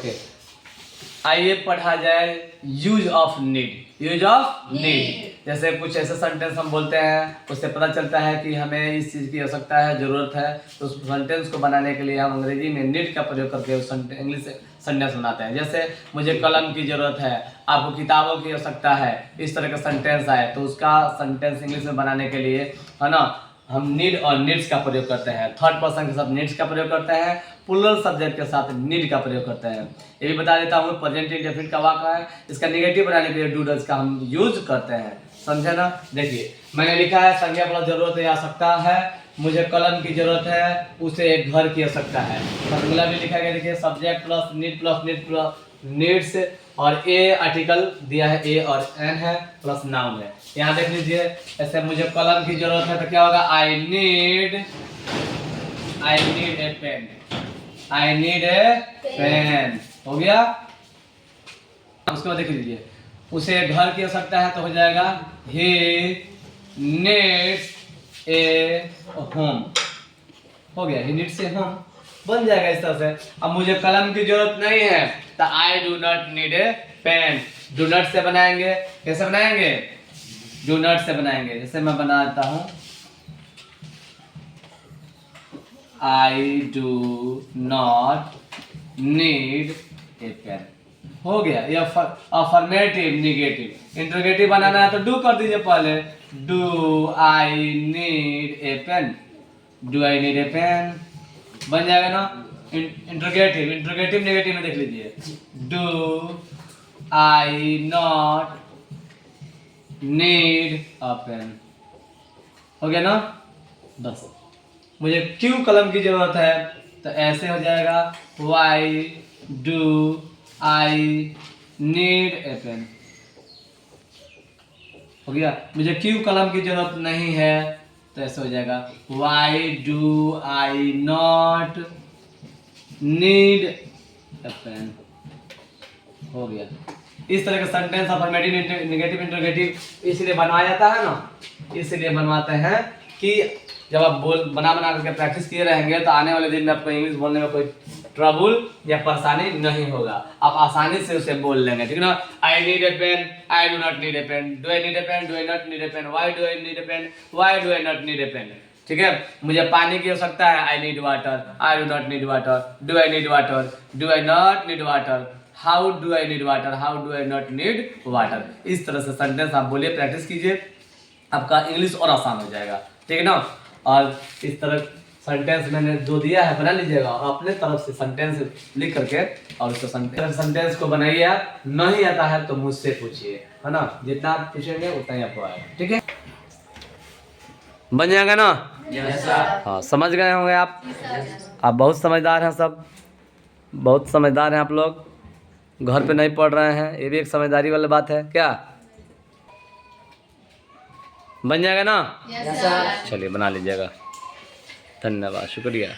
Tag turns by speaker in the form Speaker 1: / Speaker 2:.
Speaker 1: Okay, आइए पढ़ा जाए use of need. Use of need जैसे कुछ ऐसे सेंटेंस हम बोलते हैं, उससे पता चलता है कि हमें इस चीज़ की आवश्यकता है, ज़रूरत है, तो उस सेंटेंस को बनाने के लिए हम अंग्रेजी में नीड का प्रयोग करके उस इंग्लिश सेंटेंस बनाते हैं। जैसे मुझे कलम की ज़रूरत है, आपको किताबों की आवश्यकता है, इस तरह का सेंटेंस आए तो उसका सेंटेंस इंग्लिश में बनाने के लिए, है ना, हम नीड और नीड्स का प्रयोग करते हैं। थर्ड पर्सन के साथ नीड्स का प्रयोग करते हैं, प्लूरल सब्जेक्ट के साथ नीड का प्रयोग करते हैं। ये भी बता देता हूँ, प्रेजेंट इंडेफिनिट का वाक्य है, इसका नेगेटिव बनाने के लिए डू डज का हम यूज करते हैं। समझे ना? देखिए मैंने लिखा है संज्ञा प्लस जरूरत या आवश्यकता है, मुझे कलम की जरूरत है, उसे एक घर की आवश्यकता है। फॉर्मूला भी लिखा गया, देखिए subject plus need plus needs, और ए आर्टिकल दिया है, ए और एन है, प्लस नाउन है। यहाँ देख लीजिए, ऐसे मुझे कलम की जरूरत है तो क्या होगा, I need a pen, I need a pen, हो गया। उसके बाद देख लीजिए, उसे घर की आवश्यकता है तो हो जाएगा ही नीड्स ए होम, हो गया, ही नीड्स ए होम, बन जाएगा इस तरह से। अब मुझे कलम की जरूरत नहीं है तो I do not need a pen, do not से बनाएंगे, कैसे बनाएंगे, डू नॉट से बनाएंगे। जैसे मैं बनाता हूं, I do not need a pen, हो गया। ये अफर्मेटिव निगेटिव। इंट्रोगेटिव बनाना है तो डू कर दीजिए पहले, do I need a pen, do I need a pen, बन जाएगा ना। इंट्रोगेटिव नेगेटिव में देख लीजिए, do I not need a pen, हो गया ना। बस मुझे क्यों कलम की जरूरत है तो ऐसे हो जाएगा, why do I need a pen, हो गया। मुझे क्यों कलम की जरूरत नहीं है तो ऐसे हो जाएगा, why do I not need a pen, हो गया। इस तरह का सेंटेंस अफर्मेटिव नेगेटिव इंट्रोगेटिव इसलिए बनवाया जाता है ना, इसलिए बनवाते हैं कि जब आप बना करके प्रैक्टिस किए रहेंगे तो आने वाले दिन में आपको इंग्लिश बोलने में कोई ट्रबल या परेशानी नहीं होगा, आप आसानी से उसे बोल लेंगे, ठीक है ना। I need a pen, I do not need a pen, do I need a pen, do I not need a pen, why do I need a pen, why do I not need a pen, ठीक है। मुझे पानी की आवश्यकता है, I need water, I do not need water, do I need water, do I not need water, how do I need water, how do I not need water. इस तरह से सेंटेंस आप बोलिए, प्रैक्टिस कीजिए, आपका इंग्लिश और आसान हो जाएगा, ठीक है ना। और इस तरह सेंटेंस मैंने जो दिया है बना लीजिएगा, और अपने तरफ से सेंटेंस लिख करके और उसको सेंटेंस को बनाइए। आप नहीं आता है तो मुझसे पूछिए, है ना, जितना आप पूछेंगे उतना ही आपको आएगा, ठीक है। बन जाएगा ना? हाँ, समझ गए होंगे आप बहुत समझदार हैं, सब बहुत समझदार हैं आप लोग, घर पे नहीं पढ़ रहे हैं, ये भी एक समझदारी वाली बात है क्या। बन जाएगा ना? चलिए बना लीजिएगा, धन्यवाद, शुक्रिया।